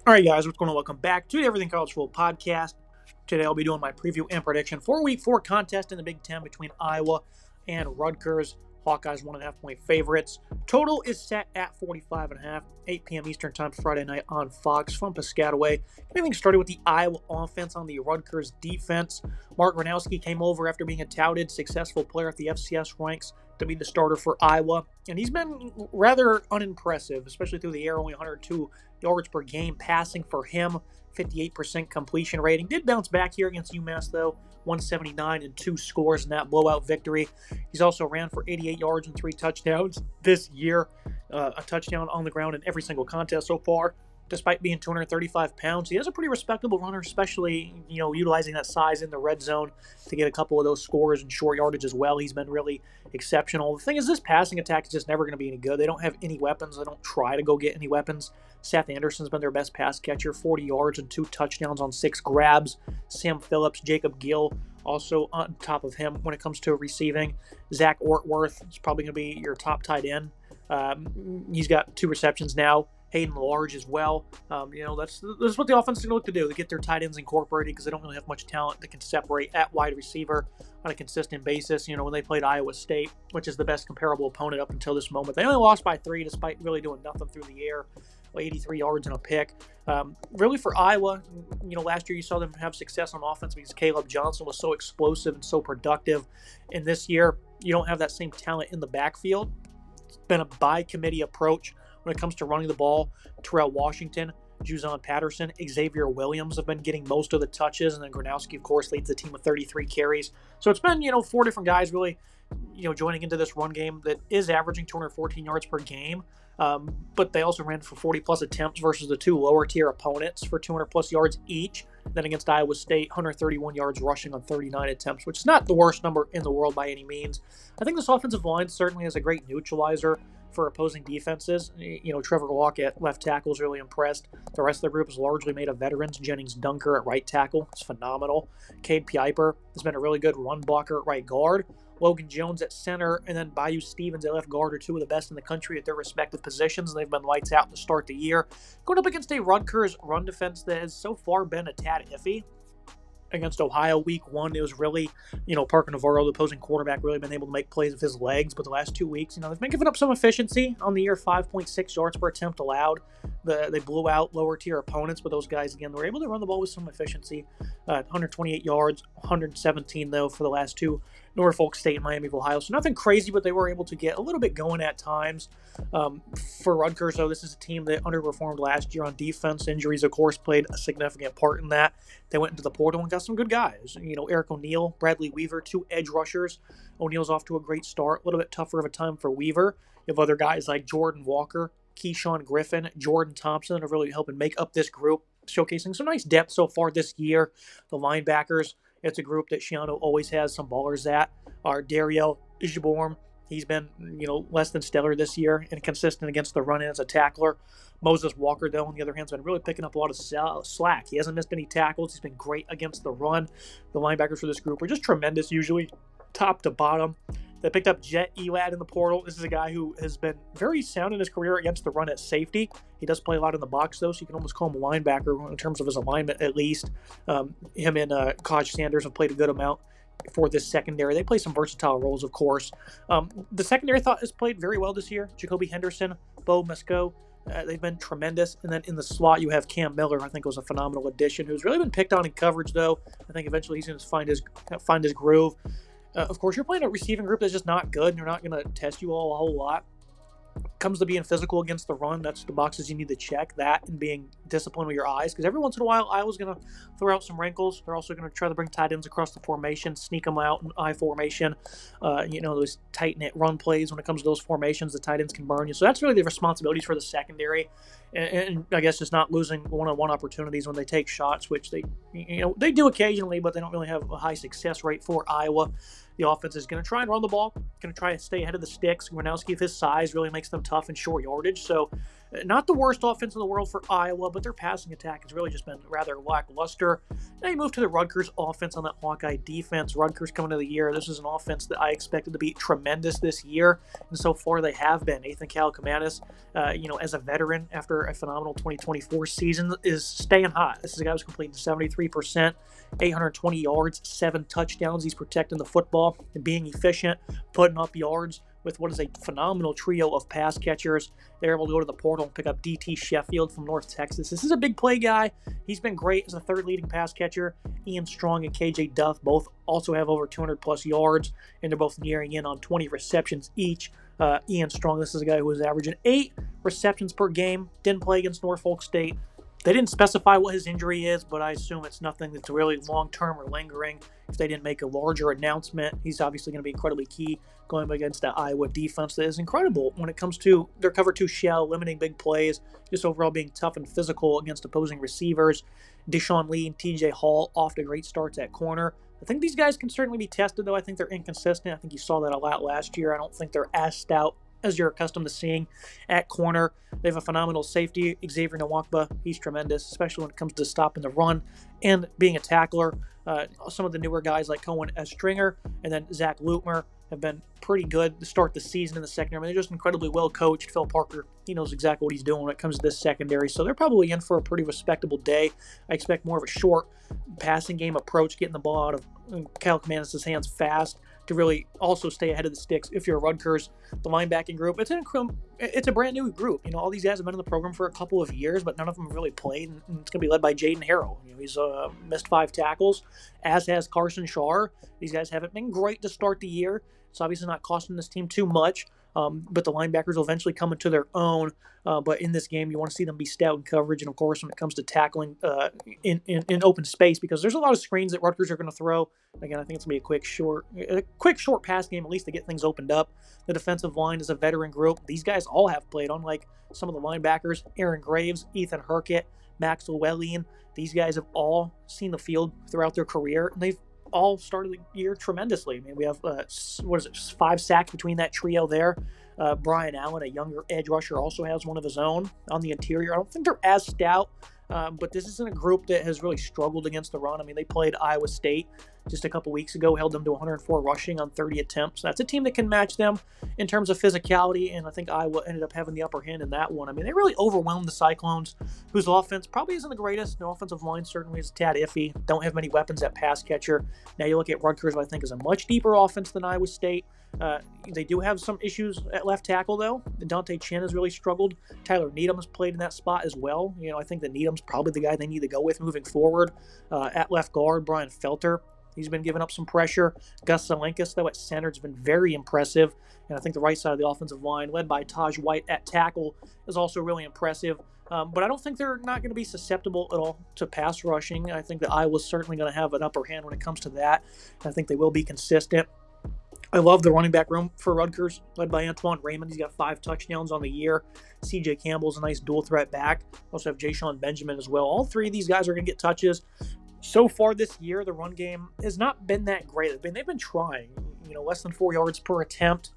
All right, guys, what's going on? Welcome back to the Everything College Football podcast. Today, I'll be doing my preview and prediction for Week 4 contest in the Big Ten between Iowa and Rutgers. Hawkeyes 1.5-point favorites. Total is set at 45.5. 8 p.m. Eastern Time Friday night on Fox from Piscataway. Getting started with the Iowa offense on the Rutgers defense. Mark Gronowski came over after being a touted successful player at the FCS ranks to be the starter for Iowa, and he's been rather unimpressive, especially through the air. Only 102 yards per game passing for him. 58% completion rating. Did bounce back here against UMass, though. 179 and 2 scores in that blowout victory. He's also ran for 88 yards and 3 touchdowns this year. A touchdown on the ground in every single contest so far. Despite being 235 pounds, he is a pretty respectable runner, especially, utilizing that size in the red zone to get a couple of those scores and short yardage as well. He's been really exceptional. The thing is, this passing attack is just never going to be any good. They don't have any weapons. They don't try to go get any weapons. Seth Anderson's been their best pass catcher, 40 yards and 2 touchdowns on 6 grabs. Sam Phillips, Jacob Gill, also on top of him when it comes to receiving. Zach Ortworth is probably going to be your top tight end. He's got 2 receptions now. Hayden Large as well. That's what the offense is going to look to do. To get their tight ends incorporated because they don't really have much talent that can separate at wide receiver on a consistent basis. When they played Iowa State, which is the best comparable opponent up until this moment, they only lost by 3 despite really doing nothing through the air. 83 yards and a pick. Really for Iowa, last year you saw them have success on offense because Caleb Johnson was so explosive and so productive. And this year, you don't have that same talent in the backfield. It's been a by-committee approach when it comes to running the ball. Terrell Washington, Juzon Patterson, Xavier Williams have been getting most of the touches, and then Gronowski, of course, leads the team with 33 carries. So it's been, 4 different guys really, joining into this run game that is averaging 214 yards per game. But they also ran for 40-plus attempts versus the 2 lower-tier opponents for 200-plus yards each. Then against Iowa State, 131 yards rushing on 39 attempts, which is not the worst number in the world by any means. I think this offensive line certainly is a great neutralizer for opposing defenses. Trevor Locke at left tackle is really impressed. The rest of the group is largely made of veterans. Jennings Dunker at right tackle is phenomenal. Cade Piper has been a really good run blocker at right guard. Logan Jones at center, and then Bayou Stevens at left guard are 2 of the best in the country at their respective positions. They've been lights out to start the year. Going up against a Rutgers run defense that has so far been a tad iffy. Against Ohio week 1, it was really, Parker Navarro, the opposing quarterback, really been able to make plays with his legs. But the last 2 weeks, they've been giving up some efficiency on the year, 5.6 yards per attempt allowed. They blew out lower tier opponents, but those guys, again, were able to run the ball with some efficiency. 128 yards, 117, though, for the last 2, Norfolk State and Miami of Ohio. So nothing crazy, but they were able to get a little bit going at times. For Rutgers, though, this is a team that underperformed last year on defense. Injuries, of course, played a significant part in that. They went into the portal and got some good guys. Eric O'Neill, Bradley Weaver, 2 edge rushers. O'Neill's off to a great start. A little bit tougher of a time for Weaver. You have other guys like Jordan Walker, Keyshawn Griffin, Jordan Thompson that are really helping make up this group, showcasing some nice depth so far this year. The linebackers, it's a group that Shiano always has some ballers at, are Dario Ijiborm. He's been, less than stellar this year and consistent against the run as a tackler. Moses Walker, though, on the other hand, has been really picking up a lot of slack. He hasn't missed any tackles. He's been great against the run. The linebackers for this group are just tremendous, usually, top to bottom. They picked up Jet Elad in the portal. This is a guy who has been very sound in his career against the run at safety. He does play a lot in the box, though, so you can almost call him a linebacker in terms of his alignment, at least. Him and Kaj Sanders have played a good amount for this secondary. They play some versatile roles, of course. The secondary, I thought, has played very well this year. Jacoby Henderson, Bo Mesco, they've been tremendous. And then in the slot, you have Cam Miller, I think was a phenomenal addition, who's really been picked on in coverage, though. I think eventually he's going to find his groove. Of course, you're playing a receiving group that's just not good, and they're not going to test you all a whole lot. Comes to being physical against the run, that's the boxes you need to check. That and being disciplined with your eyes, because every once in a while, Iowa's going to throw out some wrinkles. They're also going to try to bring tight ends across the formation, sneak them out in I formation. Those tight-knit run plays, when it comes to those formations, the tight ends can burn you. So that's really the responsibilities for the secondary. And I guess just not losing one-on-one opportunities when they take shots, which they do occasionally, but they don't really have a high success rate for Iowa. The offense is going to try and run the ball, going to try to stay ahead of the sticks. Gronowski, with his size, really makes them tough in short yardage. So Not the worst offense in the world for Iowa, but their passing attack has really just been rather lackluster. Now you move to the Rutgers offense on that Hawkeye defense. Rutgers coming into the year, this is an offense that I expected to be tremendous this year, and so far they have been. Nathan Kaliakmanis, as a veteran after a phenomenal 2024 season, is staying hot. This is a guy who's completing 73%, 820 yards, 7 touchdowns. He's protecting the football and being efficient, putting up yards with what is a phenomenal trio of pass catchers. They're able to go to the portal and pick up DT Sheffield from North Texas. This is a big play guy. He's been great as a third leading pass catcher. Ian Strong and KJ Duff both also have over 200-plus yards, and they're both nearing in on 20 receptions each. Ian Strong, this is a guy who was averaging 8 receptions per game. Didn't play against Norfolk State. They didn't specify what his injury is, but I assume it's nothing that's really long-term or lingering. If they didn't make a larger announcement, he's obviously going to be incredibly key going up against the Iowa defense that is incredible when it comes to their cover 2 shell, limiting big plays, just overall being tough and physical against opposing receivers. Deshaun Lee and TJ Hall off to great starts at corner. I think these guys can certainly be tested, though. I think they're inconsistent. I think you saw that a lot last year. I don't think they're as stout as you're accustomed to seeing at corner. They have a phenomenal safety, Xavier Nwakba. He's tremendous, especially when it comes to stopping the run and being a tackler. Some of the newer guys like Cohen S. Stringer and then Zach Lutmer have been pretty good to start the season in the secondary. I mean, they're just incredibly well coached. Phil Parker, he knows exactly what he's doing when it comes to this secondary. So they're probably in for a pretty respectable day. I expect more of a short passing game approach, getting the ball out of Kaliakmanis' hands fast to really also stay ahead of the sticks. If you're Rutgers, the linebacking group, it's a brand new group. All these guys have been in the program for a couple of years, but none of them have really played, and it's going to be led by Jaden Harrell. He's missed 5 tackles, as has Carson Shar. These guys haven't been great to start the year. It's obviously not costing this team too much, but the linebackers will eventually come into their own. But in this game, you want to see them be stout in coverage, and of course, when it comes to tackling in open space, because there's a lot of screens that Rutgers are going to throw. Again, I think it's going to be a quick short pass game, at least to get things opened up. The defensive line is a veteran group. These guys all have played, unlike some of the linebackers. Aaron Graves, Ethan Herkett, Max Llewellyn. These guys have all seen the field throughout their career, and they've all started the year tremendously. I mean, we have 5 sacks between that trio there. Brian Allen, a younger edge rusher, also has one of his own on the interior. I don't think they're as stout, but this isn't a group that has really struggled against the run. I mean, they played Iowa State just a couple weeks ago, held them to 104 rushing on 30 attempts. That's a team that can match them in terms of physicality, and I think Iowa ended up having the upper hand in that one. I mean, they really overwhelmed the Cyclones, whose offense probably isn't the greatest. Their offensive line certainly is a tad iffy. Don't have many weapons at pass catcher. Now you look at Rutgers, who I think is a much deeper offense than Iowa State. They do have some issues at left tackle, though. Dante Chin has really struggled. Tyler Needham's played in that spot as well. I think that Needham's probably the guy they need to go with moving forward. At left guard, Brian Felter, he's been giving up some pressure. Gus Zelenkus, though, at center has been very impressive. And I think the right side of the offensive line, led by Taj White at tackle, is also really impressive. But I don't think they're not going to be susceptible at all to pass rushing. I think that Iowa's certainly going to have an upper hand when it comes to that. I think they will be consistent. I love the running back room for Rutgers, led by Antoine Raymond. He's got 5 touchdowns on the year. CJ Campbell's a nice dual threat back. Also have Ja'Shawn Benjamin as well. All 3 of these guys are going to get touches. So far this year, the run game has not been that great. They've been trying, less than 4 yards per attempt.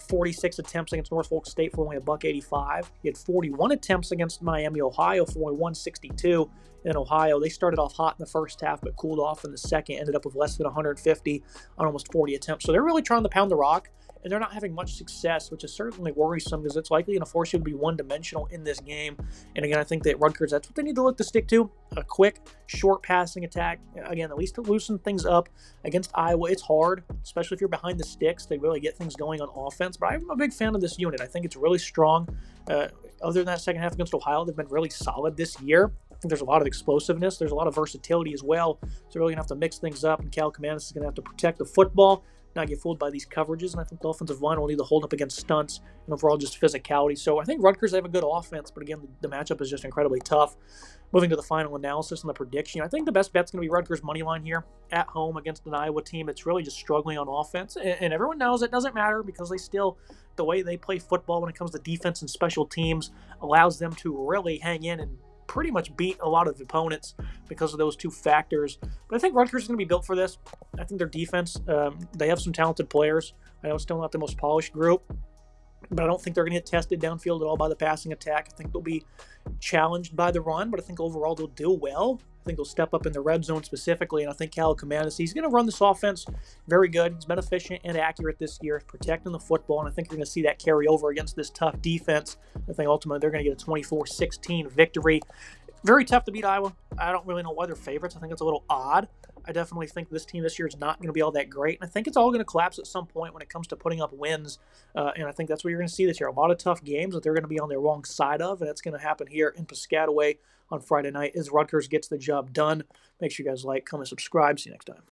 46 attempts against Norfolk State for only $185. He had 41 attempts against Miami, Ohio for only $162. In Ohio, they started off hot in the first half, but cooled off in the second, ended up with less than 150 on almost 40 attempts. So they're really trying to pound the rock, and they're not having much success, which is certainly worrisome because it's likely going to force you to be one-dimensional in this game. And again, I think that Rutgers, that's what they need to look to stick to, a quick, short passing attack. Again, at least to loosen things up. Against Iowa, it's hard, especially if you're behind the sticks. They really get things going on offense, but I'm a big fan of this unit. I think it's really strong. Other than that second half against Ohio, they've been really solid this year. I think there's a lot of explosiveness. There's a lot of versatility as well. So they're really going to have to mix things up, and Kaliakmanis is going to have to protect the football, not get fooled by these coverages, and I think the offensive line will need to hold up against stunts and overall just physicality. So I think Rutgers have a good offense, but again, the matchup is just incredibly tough. Moving to the final analysis and the prediction, I think the best bet's going to be Rutgers' money line here at home against an Iowa team that's really just struggling on offense, and everyone knows it doesn't matter because the way they play football when it comes to defense and special teams allows them to really hang in and pretty much beat a lot of opponents because of those 2 factors. But I think Rutgers is going to be built for this. I think their defense, they have some talented players. I know it's still not the most polished group. but I don't think they're going to get tested downfield at all by the passing attack. I think they'll be challenged by the run, but I think overall they'll do well. I think they'll step up in the red zone specifically, and I think Cal Kamanis, he's going to run this offense very good. He's been efficient and accurate this year, protecting the football, and I think you're going to see that carry over against this tough defense. I think ultimately they're going to get a 24-16 victory. Very tough to beat Iowa. I don't really know why they're favorites. I think it's a little odd. I definitely think this team this year is not going to be all that great. And I think it's all going to collapse at some point when it comes to putting up wins. And I think that's what you're going to see this year. A lot of tough games that they're going to be on the wrong side of. And that's going to happen here in Piscataway on Friday night as Rutgers gets the job done. Make sure you guys like, comment, subscribe. See you next time.